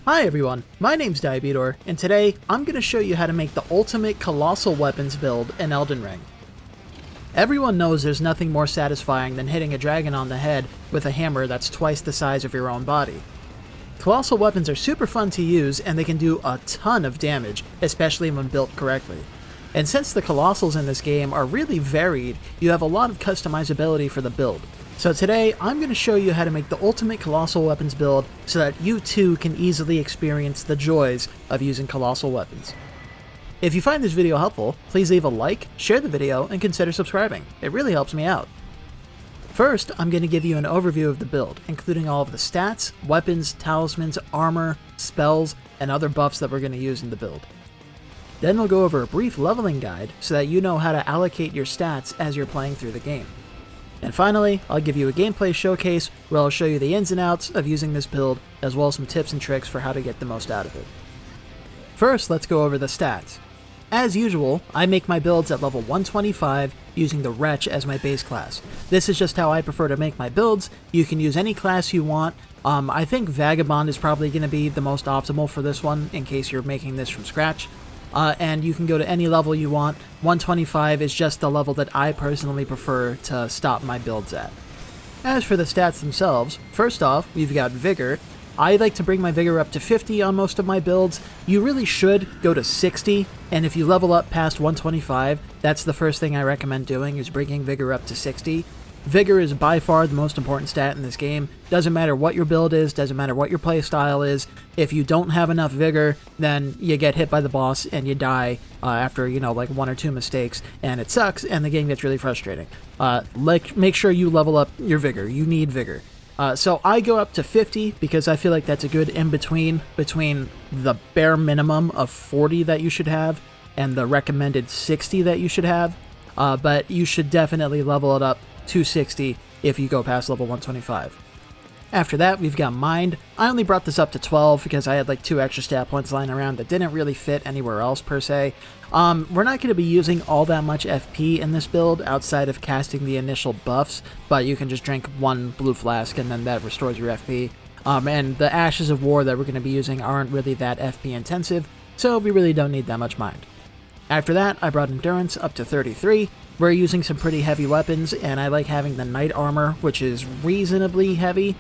Hi everyone, my name's DIABETOR, and today I'm going to show you how to make the ultimate Colossal Weapons build in Elden Ring. Everyone knows there's nothing more satisfying than hitting a dragon on the head with a hammer that's twice the size of your own body. Colossal Weapons are super fun to use and they can do a ton of damage, especially when built correctly. And since the Colossals in this game are really varied, you have a lot of customizability for the build. So today, I'm going to show you how to make the ultimate Colossal Weapons build so that you too can easily experience the joys of using Colossal Weapons. If you find this video helpful, please leave a like, share the video, and consider subscribing. It really helps me out. First, I'm going to give you an overview of the build, including all of the stats, weapons, talismans, armor, spells, and other buffs that we're going to use in the build. Then we'll go over a brief leveling guide so that you know how to allocate your stats as you're playing through the game. And finally, I'll give you a gameplay showcase where I'll show you the ins and outs of using this build, as well as some tips and tricks for how to get the most out of it. First, let's go over the stats. As usual, I make my builds at level 125 using the Wretch as my base class. This is just how I prefer to make my builds. You can use any class you want. I think Vagabond is probably going to be the most optimal for this one in case you're making this from scratch. And you can go to any level you want. 125 is just the level that I personally prefer to stop my builds at. As for the stats themselves, first off, we've got Vigor. I like to bring my Vigor up to 50 on most of my builds. You really should go to 60, and if you level up past 125, that's the first thing I recommend doing, is bringing Vigor up to 60. Vigor is by far the most important stat in this game. Doesn't matter what your build is, doesn't matter what your playstyle is. If you don't have enough Vigor, then you get hit by the boss and you die after, like one or two mistakes, and it sucks, and the game gets really frustrating. Make sure you level up your Vigor. You need Vigor. So I go up to 50 because I feel like that's a good in-between between the bare minimum of 40 that you should have and the recommended 60 that you should have. But you should definitely level it up to 60 if you go past level 125. After that, we've got Mind. I only brought this up to 12 because I had like 2 extra stat points lying around that didn't really fit anywhere else per se. We're not going to be using all that much FP in this build outside of casting the initial buffs, but you can just drink 1 blue flask and then that restores your FP. And the Ashes of War that we're going to be using aren't really that FP intensive, so we really don't need that much Mind. After that, I brought Endurance up to 33. We're using some pretty heavy weapons, and I like having the Knight Armor, which is reasonably heavy,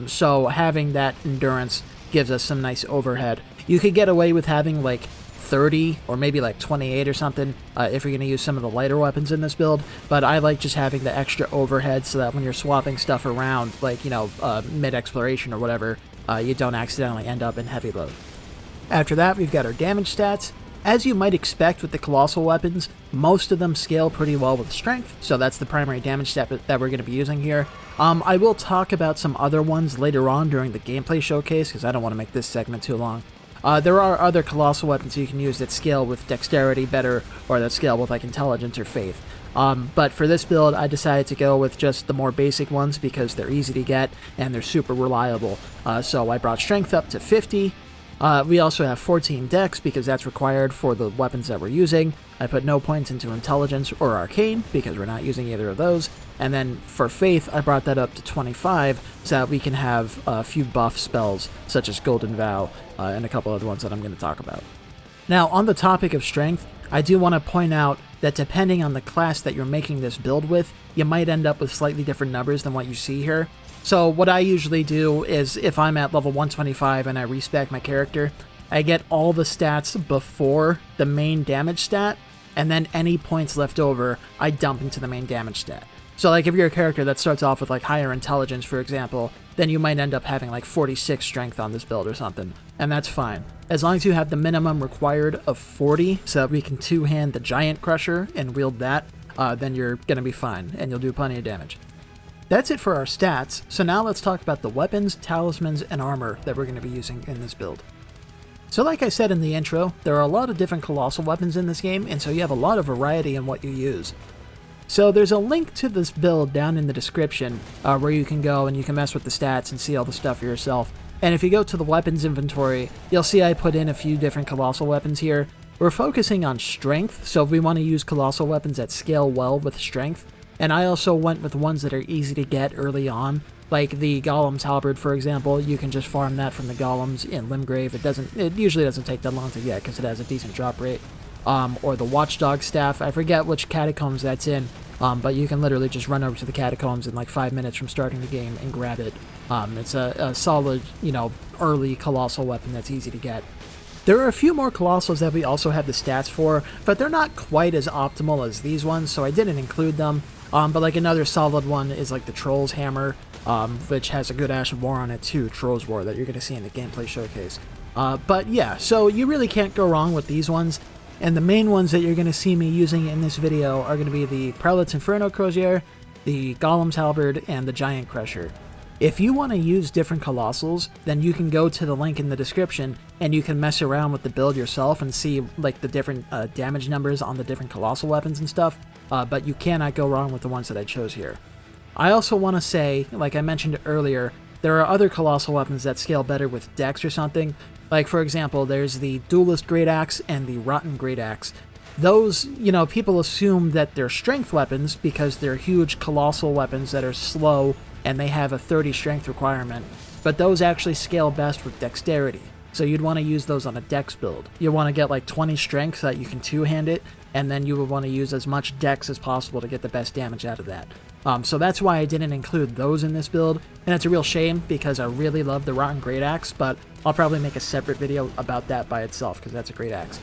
so having that Endurance gives us some nice overhead. You could get away with having like 30 or maybe like 28 or something if you're going to use some of the lighter weapons in this build, but I like just having the extra overhead so that when you're swapping stuff around, like, mid-exploration or whatever, you don't accidentally end up in heavy load. After that, we've got our damage stats. As you might expect with the Colossal Weapons, most of them scale pretty well with Strength, so that's the primary damage stat that we're going to be using here. I will talk about some other ones later on during the gameplay showcase, because I don't want to make this segment too long. There are other Colossal Weapons you can use that scale with Dexterity better, or that scale with like Intelligence or Faith. But for this build, I decided to go with just the more basic ones because they're easy to get and they're super reliable. So I brought Strength up to 50. We also have 14 Dex because that's required for the weapons that we're using. I put no points into Intelligence or Arcane because we're not using either of those. And then for Faith, I brought that up to 25 so that we can have a few buff spells such as Golden Vow and a couple other ones that I'm going to talk about. Now, on the topic of Strength, I do want to point out that depending on the class that you're making this build with, you might end up with slightly different numbers than what you see here. So what I usually do is if I'm at level 125 and I respec my character, I get all the stats before the main damage stat, and then any points left over, I dump into the main damage stat. So like if you're a character that starts off with like higher intelligence, for example, then you might end up having like 46 strength on this build or something, and that's fine. As long as you have the minimum required of 40 so that we can two-hand the Giant Crusher and wield that, then you're going to be fine, and you'll do plenty of damage. That's it for our stats, so now let's talk about the weapons, talismans, and armor that we're going to be using in this build. So like I said in the intro, there are a lot of different Colossal Weapons in this game, and so you have a lot of variety in what you use. So there's a link to this build down in the description where you can go and you can mess with the stats and see all the stuff for yourself. And if you go to the weapons inventory, you'll see I put in a few different Colossal Weapons here. We're focusing on strength, so if we want to use Colossal Weapons that scale well with strength, and I also went with ones that are easy to get early on, Like the Golem's Halberd, for example, you can just farm that from the Golems in Limgrave. It usually doesn't take that long to get because it has a decent drop rate. Or the Watchdog Staff, I forget which catacombs that's in, but you can literally just run over to the catacombs in like 5 minutes from starting the game and grab it. It's a solid, early Colossal Weapon that's easy to get. There are a few more Colossals that we also have the stats for, but they're not quite as optimal as these ones, so I didn't include them. But like another solid one is like the Troll's Hammer, which has a good Ash of War on it too, Troll's War, that you're going to see in the gameplay showcase. But yeah, so you really can't go wrong with these ones. And the main ones that you're going to see me using in this video are going to be the Prelate's Inferno Crozier, the Golem's Halberd, and the Giant Crusher. If you want to use different Colossals, then you can go to the link in the description and you can mess around with the build yourself and see like the different damage numbers on the different Colossal weapons and stuff, but you cannot go wrong with the ones that I chose here. I also want to say, like I mentioned earlier, there are other Colossal weapons that scale better with Dex or something. Like, for example, there's the Duelist Great Axe and the Rotten Great Axe. Those, people assume that they're strength weapons because they're huge Colossal weapons that are slow and they have a 30 strength requirement. But those actually scale best with dexterity. So you'd want to use those on a dex build. You want to get like 20 strength so that you can two-hand it, and then you would want to use as much dex as possible to get the best damage out of that. So that's why I didn't include those in this build, and it's a real shame because I really love the Rotten Great Axe, but I'll probably make a separate video about that by itself because that's a great axe.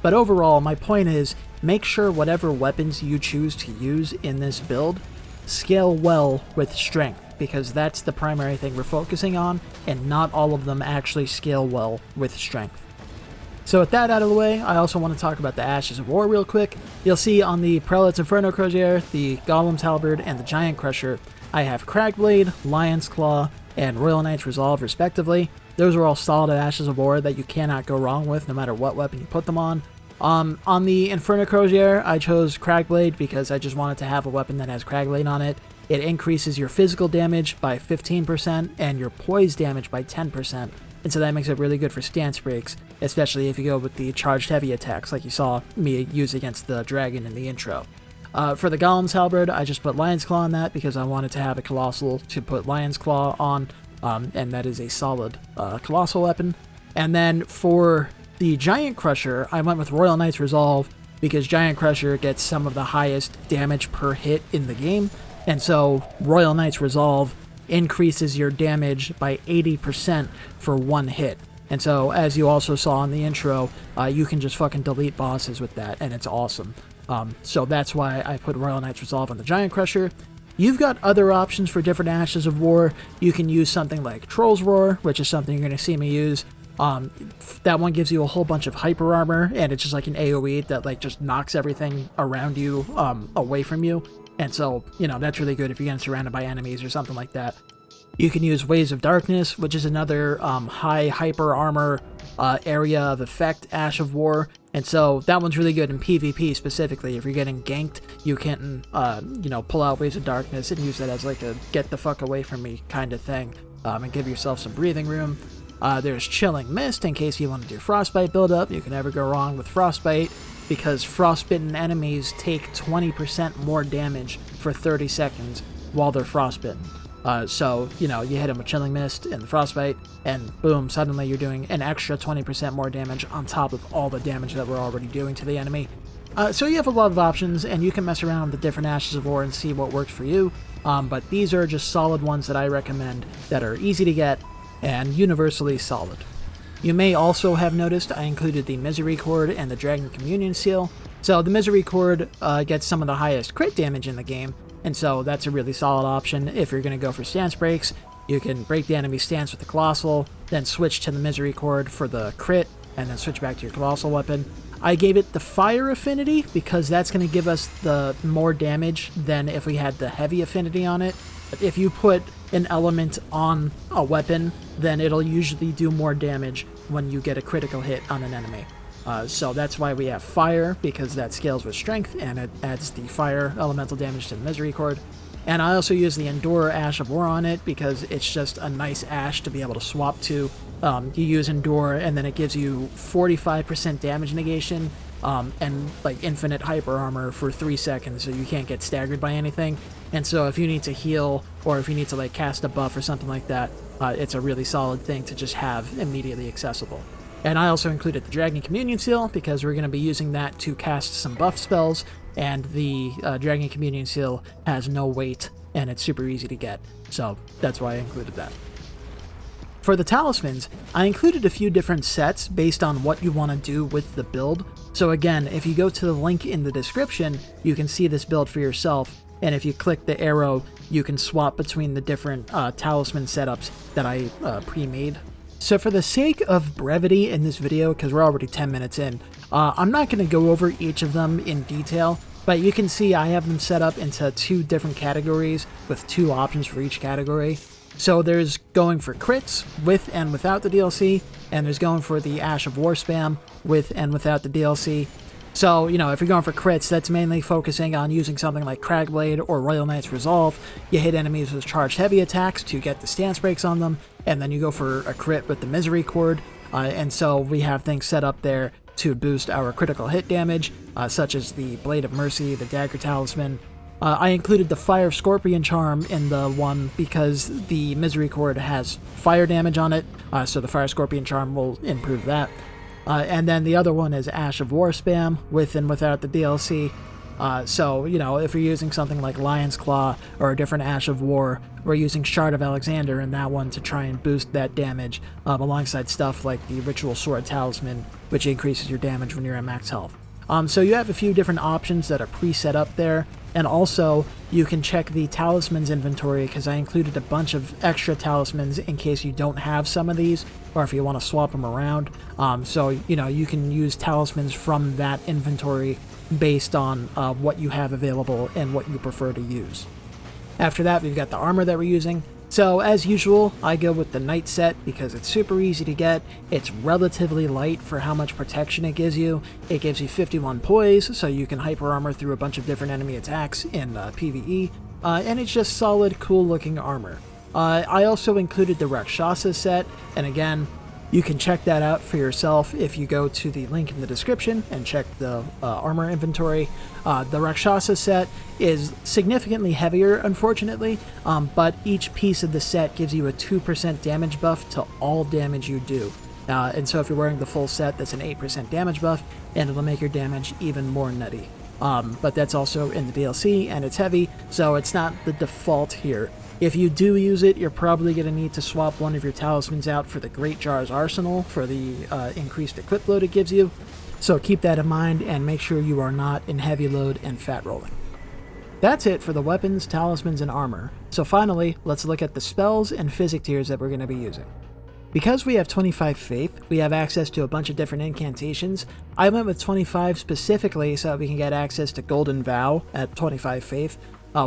But overall, my point is, make sure whatever weapons you choose to use in this build scale well with strength, because that's the primary thing we're focusing on, and not all of them actually scale well with strength. So with that out of the way, I also want to talk about the Ashes of War real quick. You'll see on the Prelate's Inferno Crozier, the Golem's Halberd, and the Giant Crusher, I have Cragblade, Lion's Claw, and Royal Knight's Resolve respectively. Those are all solid Ashes of War that you cannot go wrong with no matter what weapon you put them on. On the Inferno Crozier, I chose Cragblade because I just wanted to have a weapon that has Cragblade on it. It increases your physical damage by 15% and your poise damage by 10%. And so that makes it really good for stance breaks, especially if you go with the charged heavy attacks like you saw me use against the dragon in the intro. For the Golem's Halberd, I just put Lion's Claw on that because I wanted to have a Colossal to put Lion's Claw on, and that is a solid Colossal weapon. And then for the Giant Crusher, I went with Royal Knight's Resolve because Giant Crusher gets some of the highest damage per hit in the game, and so Royal Knight's Resolve increases your damage by 80% for one hit. And so, as you also saw in the intro, you can just fucking delete bosses with that, and it's awesome. So that's why I put Royal Knight's Resolve on the Giant Crusher. You've got other options for different Ashes of War. You can use something like Troll's Roar, which is something you're going to see me use. That one gives you a whole bunch of hyper armor, and it's just like an AoE that like just knocks everything around you away from you. And so, that's really good if you're getting surrounded by enemies or something like that. You can use Waves of Darkness, which is another high hyper armor area of effect Ash of War. And so that one's really good in PvP specifically. If you're getting ganked, you can, pull out Waves of Darkness and use that as like a get the fuck away from me kind of thing, and give yourself some breathing room. There's Chilling Mist in case you want to do Frostbite buildup. You can never go wrong with Frostbite because frostbitten enemies take 20% more damage for 30 seconds while they're frostbitten. So, you hit them with Chilling Mist and the Frostbite, and boom, suddenly you're doing an extra 20% more damage on top of all the damage that we're already doing to the enemy. So you have a lot of options, and you can mess around with the different Ashes of War and see what works for you. But these are just solid ones that I recommend that are easy to get and universally solid. You may also have noticed I included the Misery Cord and the Dragon Communion Seal. So the Misery Cord gets some of the highest crit damage in the game, and so that's a really solid option. If you're going to go for stance breaks, you can break the enemy stance with the Colossal, then switch to the Misery Cord for the crit, and then switch back to your Colossal weapon. I gave it the Fire Affinity because that's going to give us the more damage than if we had the Heavy Affinity on it. But if you put an element on a weapon, then it'll usually do more damage when you get a critical hit on an enemy. So that's why we have Fire, because that scales with strength, and it adds the fire elemental damage to the Misery Cord. And I also use the Endure Ash of War on it, because it's just a nice Ash to be able to swap to. You use Endure, and then it gives you 45% damage negation, and like infinite hyper armor for 3 seconds, so you can't get staggered by anything. And so if you need to heal, or if you need to like cast a buff or something like that, it's a really solid thing to just have immediately accessible. And I also included the Dragon Communion Seal because we're going to be using that to cast some buff spells, and the Dragon Communion Seal has no weight and it's super easy to get, so that's why I included that. For the Talismans, I included a few different sets based on what you want to do with the build. So again, if you go to the link in the description, you can see this build for yourself, and if you click the arrow, you can swap between the different talisman setups that I pre-made. So for the sake of brevity in this video, because we're already 10 minutes in, I'm not going to go over each of them in detail, but you can see I have them set up into 2 different categories with 2 options for each category. So there's going for crits with and without the DLC, and there's going for the Ash of War spam with and without the DLC. So, you know, if you're going for crits, that's mainly focusing on using something like Cragblade or Royal Knight's Resolve. You hit enemies with charged heavy attacks to get the stance breaks on them, and then you go for a crit with the Misery Chord. And so we have things set up there to boost our critical hit damage, such as the Blade of Mercy, the Dagger Talisman. I included the Fire Scorpion Charm in the one because the Misery Chord has fire damage on it, so the Fire Scorpion Charm will improve that. And then the other one is Ash of War spam with and without the DLC. So, you know, if you're using something like Lion's Claw or a different Ash of War, we're using Shard of Alexander in that one to try and boost that damage, alongside stuff like the Ritual Sword Talisman, which increases your damage when you're at max health. So you have a few different options that are pre-set up there, and also you can check the Talismans inventory because I included a bunch of extra Talismans in case you don't have some of these, or if you want to swap them around. So, you know, you can use Talismans from that inventory based on what you have available and what you prefer to use. After that, we've got the armor that we're using. So, as usual, I go with the Knight set because it's super easy to get, it's relatively light for how much protection it gives you. It gives you 51 poise, so you can hyper armor through a bunch of different enemy attacks in PvE, and it's just solid, cool looking armor. I also included the Rakshasa set, and again, you can check that out for yourself if you go to the link in the description and check the armor inventory. The Rakshasa set is significantly heavier, unfortunately, but each piece of the set gives you a 2% damage buff to all damage you do. And so if you're wearing the full set, that's an 8% damage buff, and it'll make your damage even more nutty. But that's also in the DLC, and it's heavy, so it's not the default here. If you do use it, you're probably going to need to swap one of your talismans out for the Great Jar's Arsenal for the increased equip load it gives you. So keep that in mind and make sure you are not in heavy load and fat rolling. That's it for the weapons, talismans, and armor. So finally, let's look at the spells and physic tiers that we're going to be using. Because we have 25 Faith, we have access to a bunch of different incantations. I went with 25 specifically so that we can get access to Golden Vow at 25 Faith.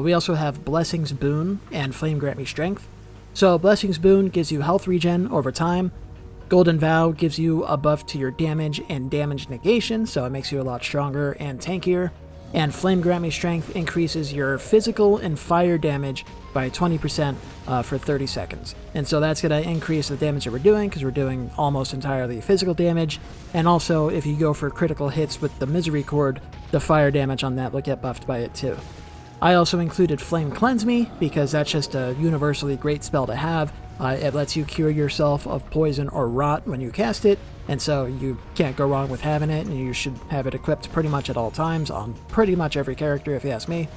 We also have Blessing's Boon and Flame Grant Me Strength. So Blessing's Boon gives you health regen over time. Golden Vow gives you a buff to your damage and damage negation, so it makes you a lot stronger and tankier. And Flame Grant Me Strength increases your physical and fire damage by 20% for 30 seconds. And so that's going to increase the damage that we're doing because we're doing almost entirely physical damage. And also, if you go for critical hits with the Misery Chord, the fire damage on that will get buffed by it too. I also included Flame Cleanse Me because that's just a universally great spell to have. It lets you cure yourself of poison or rot when you cast it, and so you can't go wrong with having it, and you should have it equipped pretty much at all times on pretty much every character if you ask me.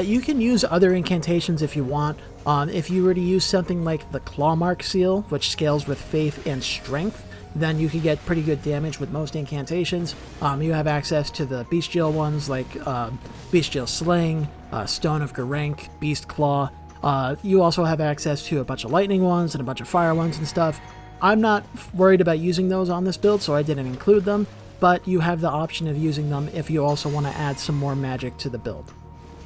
You can use other incantations if you want. If you were to use something like the Clawmark Seal, which scales with Faith and Strength, then you can get pretty good damage with most incantations. You have access to the Bestial ones like Bestial Sling, Stone of Garank, Beast Claw. You also have access to a bunch of lightning ones and a bunch of fire ones and stuff. I'm not worried about using those on this build, so I didn't include them, but you have the option of using them if you also want to add some more magic to the build.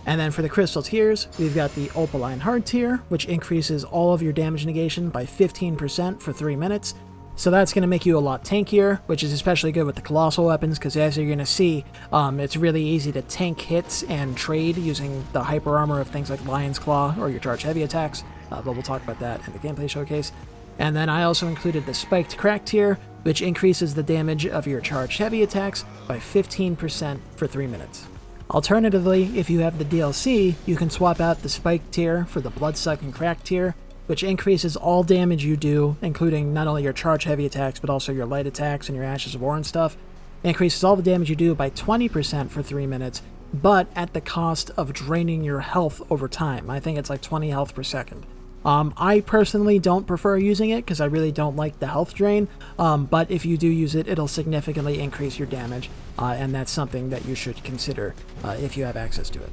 And then for the crystal tiers, we've got the Opaline Heart tier, which increases all of your damage negation by 15% for 3 minutes. So that's going to make you a lot tankier, which is especially good with the Colossal Weapons, because as you're going to see, it's really easy to tank hits and trade using the hyper armor of things like Lion's Claw or your charged heavy attacks, but we'll talk about that in the gameplay showcase. And then I also included the Spiked Crack tier, which increases the damage of your charged heavy attacks by 15% for 3 minutes. Alternatively, if you have the DLC, you can swap out the Spike tier for the Bloodsuck and Crack tier, which increases all damage you do, including not only your charged heavy attacks, but also your light attacks and your Ashes of War and stuff. It increases all the damage you do by 20% for 3 minutes, but at the cost of draining your health over time. I think it's like 20 health per second. I personally don't prefer using it because I really don't like the health drain, but if you do use it, it'll significantly increase your damage, and that's something that you should consider if you have access to it.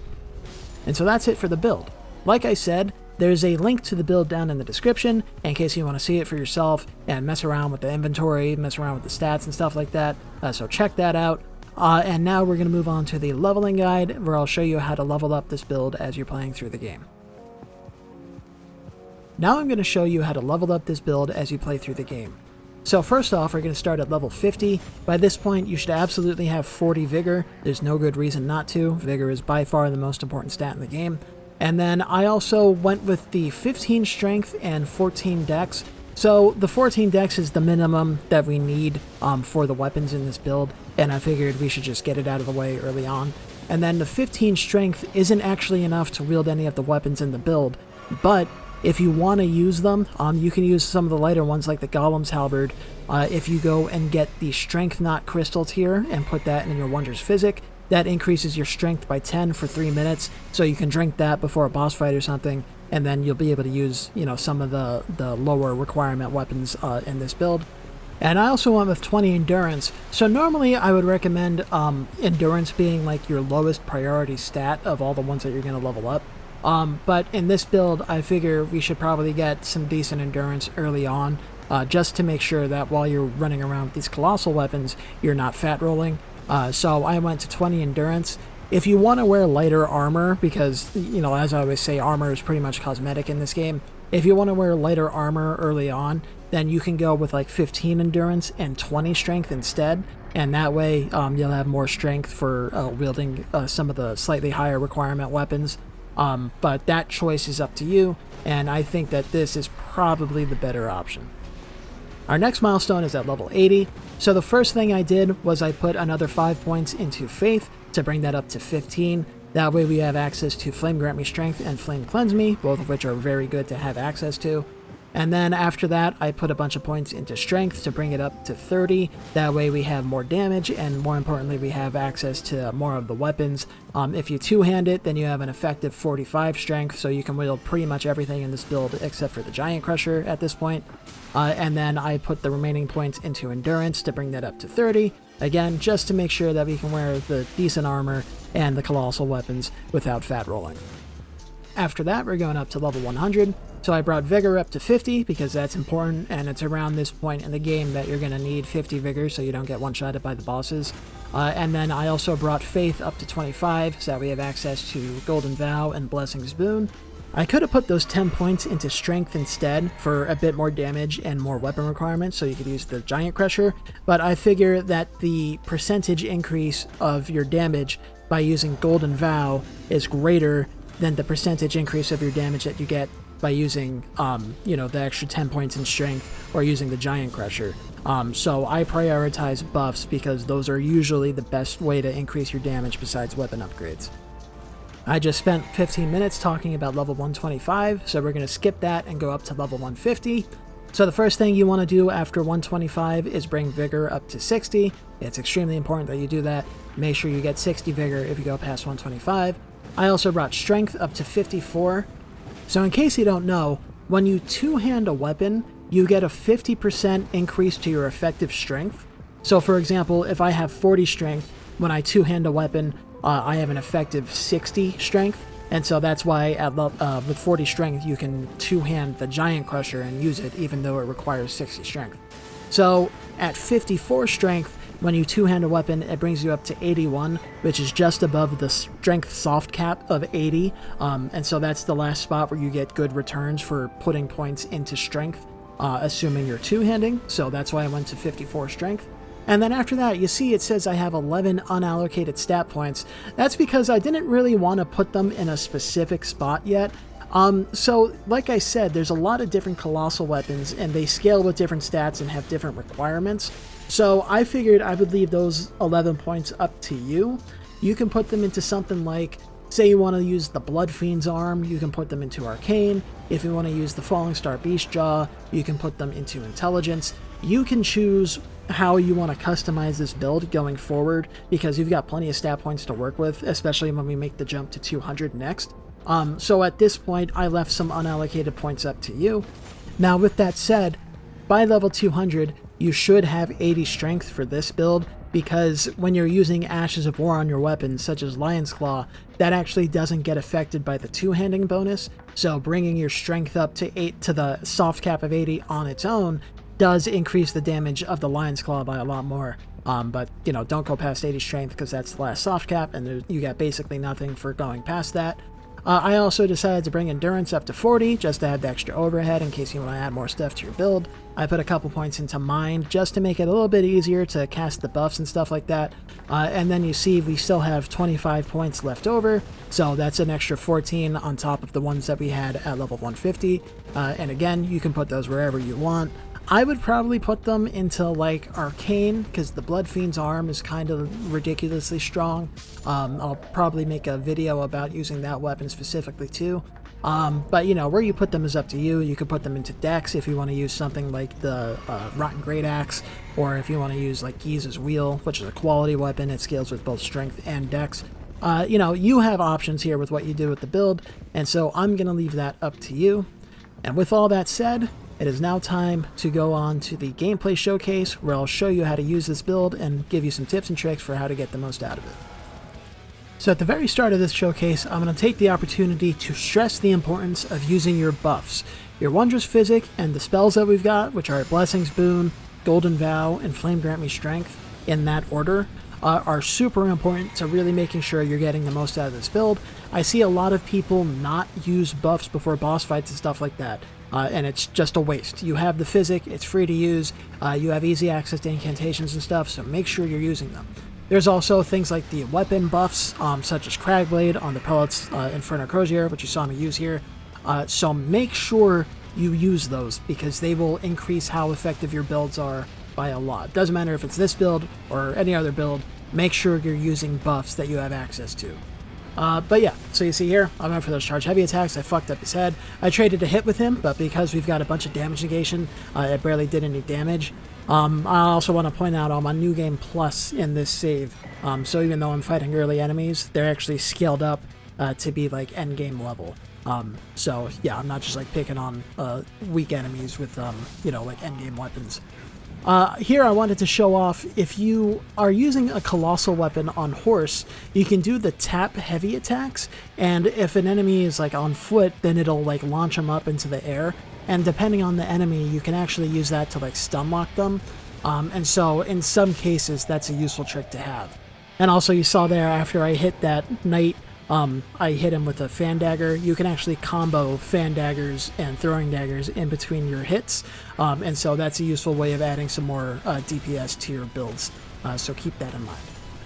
And so that's it for the build. Like I said, there's a link to the build down in the description in case you want to see it for yourself and mess around with the inventory, mess around with the stats and stuff like that, so check that out. And now we're going to move on to the leveling guide, where I'll show you how to level up this build as you're playing through the game. Now I'm going to show you how to level up this build as you play through the game. So first off, we're going to start at level 50. By this point, you should absolutely have 40 Vigor. There's no good reason not to. Vigor is by far the most important stat in the game. And then I also went with the 15 Strength and 14 Dex. So the 14 Dex is the minimum that we need for the weapons in this build, and I figured we should just get it out of the way early on. And then the 15 Strength isn't actually enough to wield any of the weapons in the build, but if you want to use them, you can use some of the lighter ones like the Golem's Halberd. If you go and get the Strength Knot Crystal tier and put that in your Wondrous Physic, that increases your strength by 10 for 3 minutes, so you can drink that before a boss fight or something, and then you'll be able to use, some of the lower requirement weapons in this build. And I also went with 20 Endurance. So normally I would recommend Endurance being like your lowest priority stat of all the ones that you're going to level up. But in this build, I figure we should probably get some decent Endurance early on, just to make sure that while you're running around with these Colossal Weapons, you're not fat rolling. So I went to 20 Endurance. If you want to wear lighter armor, because, as I always say, armor is pretty much cosmetic in this game. If you want to wear lighter armor early on, then you can go with like 15 Endurance and 20 Strength instead. And that way, you'll have more strength for wielding some of the slightly higher requirement weapons. But that choice is up to you, and I think that this is probably the better option. Our next milestone is at level 80, so the first thing I did was I put another 5 points into Faith to bring that up to 15. That way we have access to Flame Grant Me Strength and Flame Cleanse Me, both of which are very good to have access to. And then after that, I put a bunch of points into Strength to bring it up to 30. That way we have more damage, and more importantly, we have access to more of the weapons. If you two-hand it, then you have an effective 45 Strength, so you can wield pretty much everything in this build except for the Giant Crusher at this point. And then I put the remaining points into Endurance to bring that up to 30. Again, just to make sure that we can wear the decent armor and the Colossal Weapons without fat rolling. After that, we're going up to level 100. So I brought Vigor up to 50 because that's important, and it's around this point in the game that you're going to need 50 Vigor so you don't get one-shotted by the bosses. And then I also brought Faith up to 25 so that we have access to Golden Vow and Blessing's Boon. I could have put those 10 points into Strength instead for a bit more damage and more weapon requirements, so you could use the Giant Crusher, but I figure that the percentage increase of your damage by using Golden Vow is greater than the percentage increase of your damage that you get by using, the extra 10 points in Strength or using the Giant Crusher. So I prioritize buffs because those are usually the best way to increase your damage besides weapon upgrades. I just spent 15 minutes talking about level 125, so we're going to skip that and go up to level 150. So the first thing you want to do after 125 is bring Vigor up to 60. It's extremely important that you do that. Make sure you get 60 Vigor if you go past 125. I also brought Strength up to 54. So in case you don't know, when you two-hand a weapon, you get a 50% increase to your effective strength. So for example, if I have 40 strength, when I two-hand a weapon, I have an effective 60 strength, and so that's why with 40 strength you can two-hand the Giant Crusher and use it even though it requires 60 strength. So at 54 strength, when you two-hand a weapon, it brings you up to 81, which is just above the strength soft cap of 80, and so that's the last spot where you get good returns for putting points into strength, assuming you're two-handing, so that's why I went to 54 strength. And then after that, you see it says I have 11 unallocated stat points. That's because I didn't really want to put them in a specific spot yet. So, like I said, there's a lot of different colossal weapons, and they scale with different stats and have different requirements. So I figured I would leave those 11 points up to you. You can put them into something like, say you want to use the Blood Fiend's arm, you can put them into Arcane. If you want to use the Falling Star Beast Jaw, you can put them into Intelligence. You can choose how you want to customize this build going forward, because you've got plenty of stat points to work with, especially when we make the jump to 200 next. So at this point, I left some unallocated points up to you. Now, with that said, by level 200, you should have 80 strength for this build, because when you're using Ashes of War on your weapons, such as Lion's Claw, that actually doesn't get affected by the two-handing bonus, so bringing your strength up to the soft cap of 80 on its own does increase the damage of the Lion's Claw by a lot more. But, you know, don't go past 80 strength, because that's the last soft cap, and you got basically nothing for going past that. I also decided to bring Endurance up to 40, just to have the extra overhead in case you want to add more stuff to your build. I put a couple points into Mind, just to make it a little bit easier to cast the buffs and stuff like that. And then you see we still have 25 points left over, so that's an extra 14 on top of the ones that we had at level 150. And again, you can put those wherever you want. I would probably put them into, like, Arcane, because the Blood Fiend's arm is kind of ridiculously strong. I'll probably make a video about using that weapon specifically too. But, you know, where you put them is up to you. You could put them into Dex if you want to use something like the Rotten Great Axe, or if you want to use, like, Giza's Wheel, which is a quality weapon. It scales with both Strength and Dex. You know, you have options here with what you do with the build, and so I'm going to leave that up to you. And with all that said, it is now time to go on to the gameplay showcase, where I'll show you how to use this build and give you some tips and tricks for how to get the most out of it. So at the very start of this showcase, I'm going to take the opportunity to stress the importance of using your buffs. Your Wondrous Physic and the spells that we've got, which are Blessings Boon, Golden Vow, and Flame Grant Me Strength, in that order, are super important to really making sure you're getting the most out of this build. I see a lot of people not use buffs before boss fights and stuff like that. And it's just a waste. You have the Physic, it's free to use, you have easy access to incantations and stuff, so make sure you're using them. There's also things like the weapon buffs, such as Cragblade on the Pellets Inferno Crozier, which you saw me use here. So make sure you use those, because they will increase how effective your builds are by a lot. Doesn't matter if it's this build or any other build, make sure you're using buffs that you have access to. But yeah, so you see here, I went for those charge heavy attacks. I fucked up his head. I traded a hit with him, but because we've got a bunch of damage negation, it barely did any damage. I also want to point out I'm on New Game Plus in this save, so even though I'm fighting early enemies, they're actually scaled up to be like end game level. So yeah, I'm not just like picking on weak enemies with you know, like end game weapons. Here I wanted to show off, if you are using a Colossal Weapon on horse, you can do the tap heavy attacks, and if an enemy is like on foot, then it'll like launch them up into the air, and depending on the enemy, you can actually use that to like stun lock them, and so in some cases that's a useful trick to have. And also you saw there, after I hit that knight, I hit him with a fan dagger. You can actually combo fan daggers and throwing daggers in between your hits, and so that's a useful way of adding some more DPS to your builds, so keep that in mind.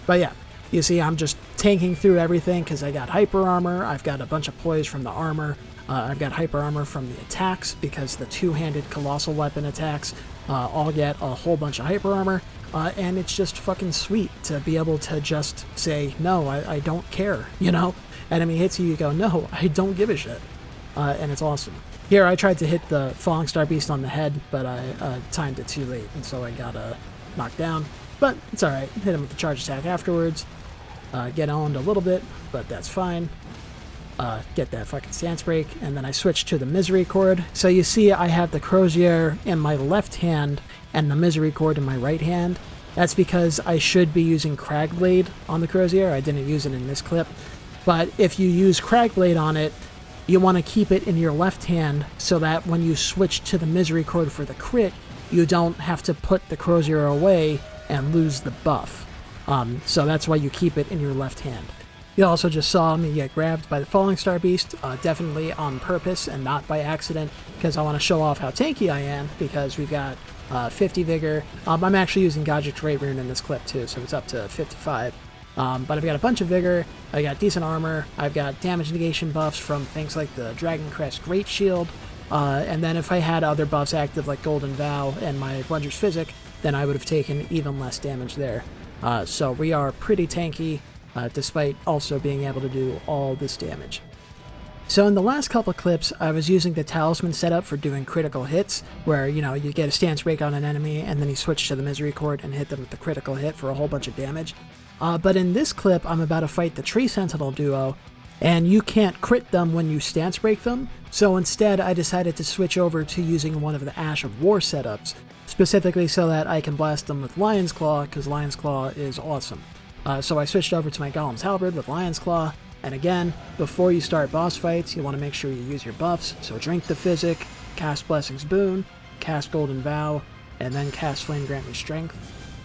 But yeah, you see I'm just tanking through everything because I got hyper armor, I've got a bunch of poise from the armor, I've got hyper armor from the attacks because the two-handed Colossal Weapon attacks all get a whole bunch of hyper armor. And it's just fucking sweet to be able to just say, no, I don't care, you know? Enemy hits you, you go, no, I don't give a shit. And it's awesome. Here, I tried to hit the Falling Star Beast on the head, but I timed it too late, and so I got knocked down. But it's alright, hit him with the charge attack afterwards. Get owned a little bit, but that's fine. Get that fucking stance break, and then I switched to the Misericord. So you see I have the Crozier in my left hand and the Misericord in my right hand. That's because I should be using Cragblade on the Crozier. I didn't use it in this clip. But if you use Cragblade on it, you want to keep it in your left hand so that when you switch to the Misericord for the crit, you don't have to put the Crozier away and lose the buff. So that's why you keep it in your left hand. You also just saw me get grabbed by the Falling Star Beast, definitely on purpose and not by accident, because I want to show off how tanky I am, because we've got 50 vigor. I'm actually using Godric's Great Rune in this clip too, so it's up to 55. But I've got a bunch of vigor, I got decent armor, I've got damage negation buffs from things like the Dragon Crest Great Shield, and then if I had other buffs active like Golden Vow and my Blunder's Physic, then I would have taken even less damage there. So we are pretty tanky, despite also being able to do all this damage. So in the last couple clips, I was using the Talisman setup for doing critical hits, where, you know, you get a stance break on an enemy, and then you switch to the Misery Court and hit them with the critical hit for a whole bunch of damage. But in this clip, I'm about to fight the Tree Sentinel duo, and you can't crit them when you stance break them, so instead I decided to switch over to using one of the Ash of War setups, specifically so that I can blast them with Lion's Claw, because Lion's Claw is awesome. So I switched over to my Golem's Halberd with Lion's Claw, and again, before you start boss fights, you want to make sure you use your buffs, so drink the Physic, cast Blessing's Boon, cast Golden Vow, and then cast Flame Grant Me Strength.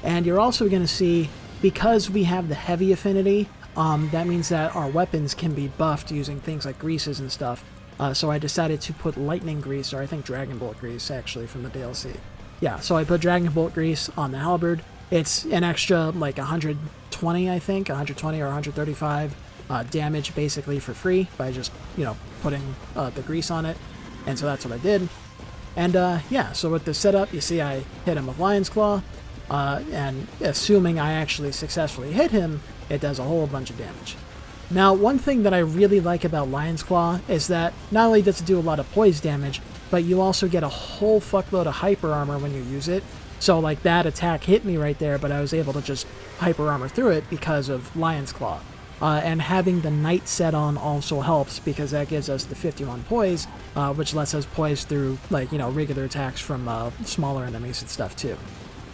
And you're also going to see, because we have the heavy affinity, that means that our weapons can be buffed using things like greases and stuff. So I decided to put Lightning Grease, or I think Dragon Bolt Grease, actually, from the DLC. Yeah, so I put Dragon Bolt Grease on the Halberd. It's an extra, like, 120, I think, 120 or 135 damage, basically, for free, by just, you know, putting the grease on it. And so that's what I did. And, yeah, so with this setup, you see I hit him with Lion's Claw, and assuming I actually successfully hit him, it does a whole bunch of damage. Now, one thing that I really like about Lion's Claw is that not only does it do a lot of poise damage, but you also get a whole fuckload of hyper armor when you use it. So, like, that attack hit me right there, but I was able to just hyper armor through it because of Lion's Claw. And having the Knight set on also helps, because that gives us the 51 poise, which lets us poise through, like, you know, regular attacks from smaller enemies and stuff too.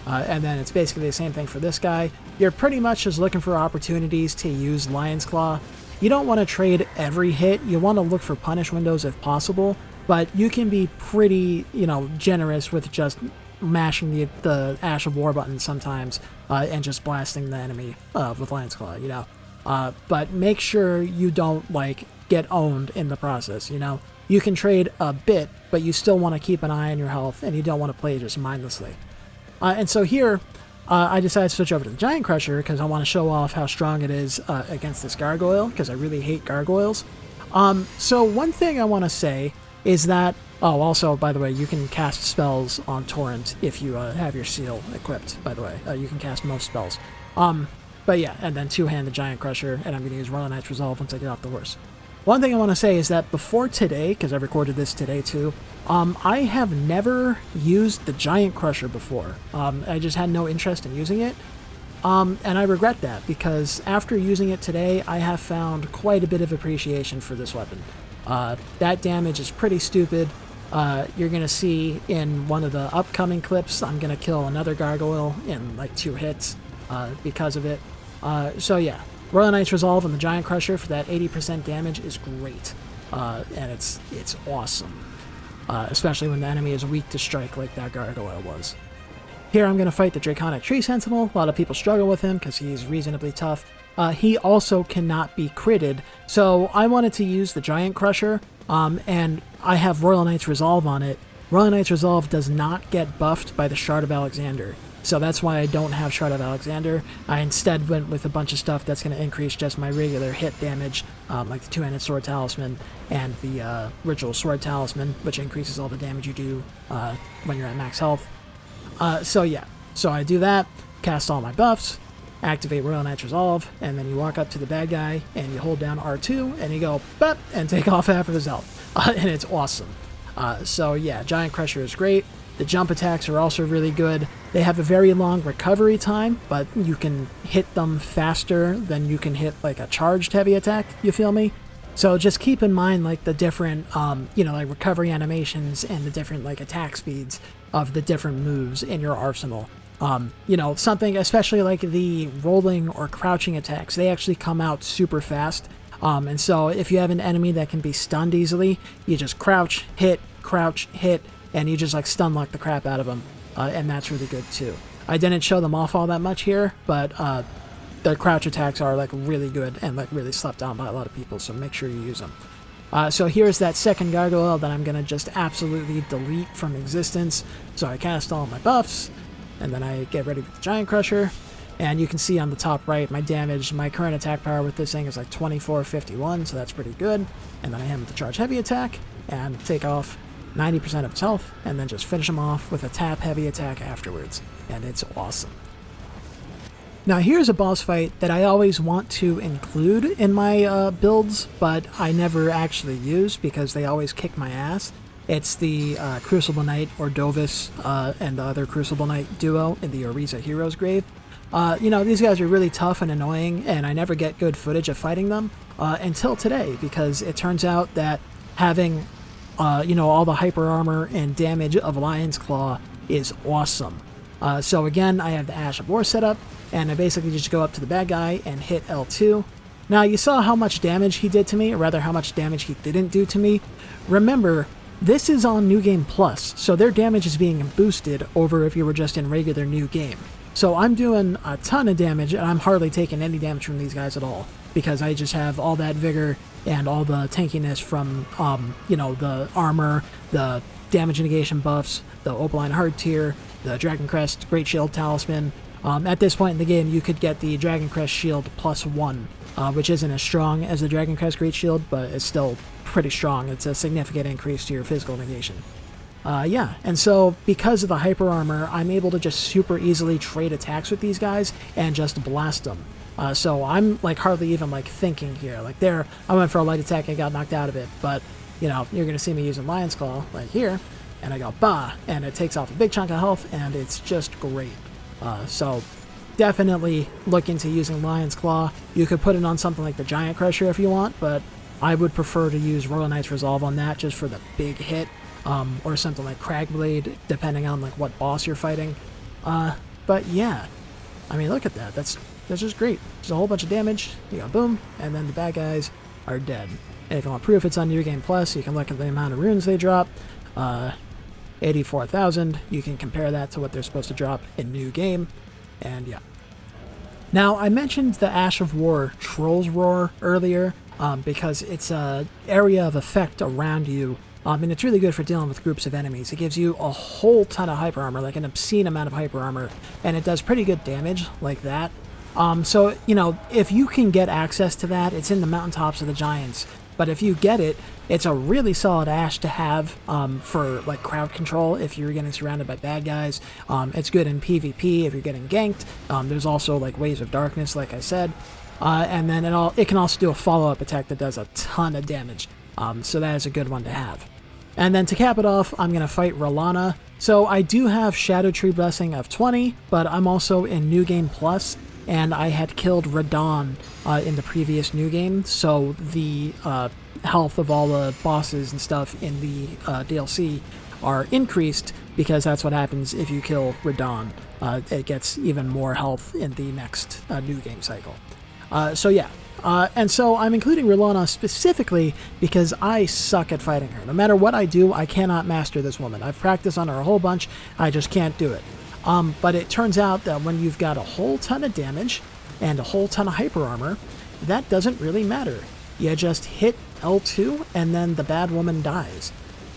And then it's basically the same thing for this guy. You're pretty much just looking for opportunities to use Lion's Claw. You don't want to trade every hit. You want to look for punish windows if possible, but you can be pretty, you know, generous with just mashing the Ash of War button sometimes and just blasting the enemy with Lion's Claw, you know. But make sure you don't, like, get owned in the process, you know. You can trade a bit, but you still want to keep an eye on your health, and you don't want to play just mindlessly. And so here, I decided to switch over to the Giant Crusher because I want to show off how strong it is against this gargoyle, because I really hate gargoyles. So one thing I want to say is that, oh, also, by the way, you can cast spells on Torrent if you have your seal equipped, by the way. You can cast most spells. But yeah, and then two-hand the Giant Crusher, and I'm going to use Royal Knight's Resolve once I get off the horse. One thing I want to say is that before today, because I recorded this today too, I have never used the Giant Crusher before. I just had no interest in using it. And I regret that, because after using it today, I have found quite a bit of appreciation for this weapon. That damage is pretty stupid. You're going to see in one of the upcoming clips, I'm going to kill another gargoyle in like 2 hits because of it. So yeah, Royal Knight's Resolve on the Giant Crusher for that 80% damage is great. And it's awesome. Especially when the enemy is weak to strike like that gargoyle was. Here I'm going to fight the Draconic Tree Sentinel. A lot of people struggle with him because he's reasonably tough. He also cannot be critted, so I wanted to use the Giant Crusher, and I have Royal Knight's Resolve on it. Royal Knight's Resolve does not get buffed by the Shard of Alexander, so that's why I don't have Shard of Alexander. I instead went with a bunch of stuff that's going to increase just my regular hit damage, like the Two-Handed Sword Talisman and the Ritual Sword Talisman, which increases all the damage you do when you're at max health. So yeah, so I do that, cast all my buffs, activate Royal Knight's Resolve, and then you walk up to the bad guy and you hold down R2 and you go bop and take off half of his health, and it's awesome. So yeah, Giant Crusher is great. The jump attacks are also really good. They have a very long recovery time, but you can hit them faster than you can hit like a charged heavy attack, you feel me? So just keep in mind like the different, like recovery animations and the different like attack speeds of the different moves in your arsenal. Something especially like the rolling or crouching attacks, they actually come out super fast. And so if you have an enemy that can be stunned easily, you just crouch, hit, and you just like stun lock the crap out of them. And that's really good too. I didn't show them off all that much here, but the crouch attacks are like really good and like really slept down by a lot of people, so make sure you use them. So here's that second gargoyle that I'm gonna just absolutely delete from existence. So I cast all my buffs, and then I get ready for the Giant Crusher, And you can see on the top right, my damage, my current attack power with this thing is like 2451, so that's pretty good. And then I hit him with the charge heavy attack and take off 90% of his health, and then just finish him off with a tap heavy attack afterwards. And it's awesome. Now here's a boss fight that I always want to include in my builds, but I never actually use because they always kick my ass. It's the Crucible Knight Ordovis and the other Crucible Knight duo in the Oriza Hero's Grave. You know, these guys are really tough and annoying, and I never get good footage of fighting them until today, because it turns out that having, you know, all the hyper armor and damage of Lion's Claw is awesome. So again, I have the Ash of War set up, and I basically just go up to the bad guy and hit L2. Now, you saw how much damage he did to me, or rather how much damage he didn't do to me. Remember, this is on New Game Plus, so their damage is being boosted over if you were just in regular New Game. So I'm doing a ton of damage, and I'm hardly taking any damage from these guys at all, because I just have all that vigor and all the tankiness from, you know, the armor, the damage negation buffs, the Opaline Hard Tier, the Dragon Crest Great Shield Talisman. At this point in the game, you could get the Dragon Crest Shield +1, which isn't as strong as the Dragon Crest Great Shield, but it's still pretty strong. It's a significant increase to your physical negation. Yeah, and so because of the hyper armor, I'm able to just super easily trade attacks with these guys and just blast them. So I'm like hardly even like thinking here. Like there, I went for a light attack and got knocked out of it, but you know, you're gonna see me using Lion's Claw like here, and I go bah, and it takes off a big chunk of health, and it's just great. So definitely look into using Lion's Claw. You could put it on something like the Giant Crusher if you want, but I would prefer to use Royal Knight's Resolve on that just for the big hit, or something like Cragblade, depending on like what boss you're fighting. But yeah, I mean, look at that. That's just great. Just a whole bunch of damage. You go boom, and then the bad guys are dead. And if you want proof it's on New Game Plus, you can look at the amount of runes they drop. 84,000. You can compare that to what they're supposed to drop in New Game, and yeah. Now, I mentioned the Ash of War Troll's Roar earlier, because it's an area of effect around you, and it's really good for dealing with groups of enemies. It gives you a whole ton of hyper armor, like an obscene amount of hyper armor, and it does pretty good damage like that. So, you know, if you can get access to that, it's in the mountaintops of the Giants. But if you get it, it's a really solid Ash to have for like crowd control if you're getting surrounded by bad guys. It's good in PvP if you're getting ganked. There's also like Waves of Darkness, like I said. And then it can also do a follow-up attack that does a ton of damage. So that is a good one to have. And then to cap it off, I'm going to fight R'hllana. So I do have Shadow Tree Blessing of 20, but I'm also in New Game Plus, and I had killed Radahn in the previous New Game, so the health of all the bosses and stuff in the DLC are increased, because that's what happens if you kill Radahn. It gets even more health in the next New Game cycle. So yeah. And so I'm including R'hllana specifically because I suck at fighting her. No matter what I do, I cannot master this woman. I've practiced on her a whole bunch, I just can't do it. But it turns out that when you've got a whole ton of damage and a whole ton of hyper armor, that doesn't really matter. You just hit L2 and then the bad woman dies.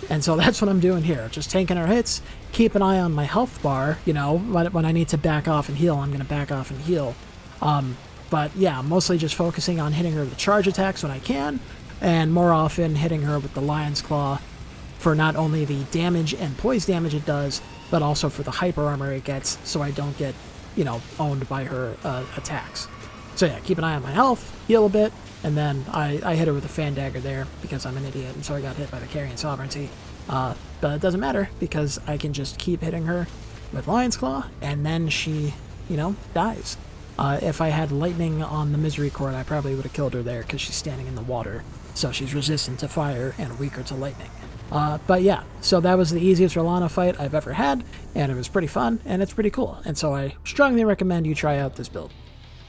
And so that's what I'm doing here. Just tanking her hits, keep an eye on my health bar, you know, when I need to back off and heal, I'm going to back off and heal. But yeah, mostly just focusing on hitting her with charge attacks when I can, and more often hitting her with the Lion's Claw for not only the damage and poise damage it does, but also for the hyper armor it gets, so I don't get, you know, owned by her attacks. So yeah, keep an eye on my health, heal a bit, and then I hit her with a fan dagger there because I'm an idiot, and so I got hit by the Carrion Sovereignty. But it doesn't matter because I can just keep hitting her with Lion's Claw, and then she, you know, dies. If I had lightning on the Misery Court, I probably would have killed her there because she's standing in the water, so she's resistant to fire and weaker to lightning. But yeah, so that was the easiest R'hllana fight I've ever had, and it was pretty fun, and it's pretty cool, and so I strongly recommend you try out this build.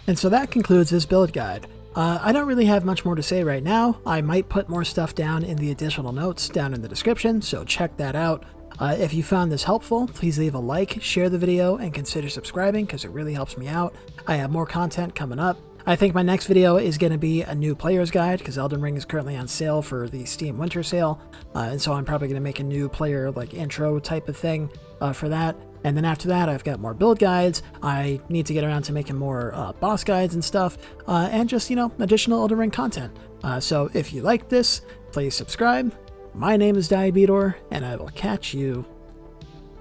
And so that concludes this build guide. I don't really have much more to say right now. I might put more stuff down in the additional notes down in the description, so check that out. If you found this helpful, please leave a like, share the video, and consider subscribing because it really helps me out. I have more content coming up. I think my next video is going to be a new player's guide because Elden Ring is currently on sale for the Steam Winter Sale, and so I'm probably going to make a new player like intro type of thing for that. And then after that, I've got more build guides. I need to get around to making more boss guides and stuff, and just, additional Elden Ring content. So if you like this, please subscribe. My name is DIABETOR, and I will catch you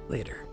later.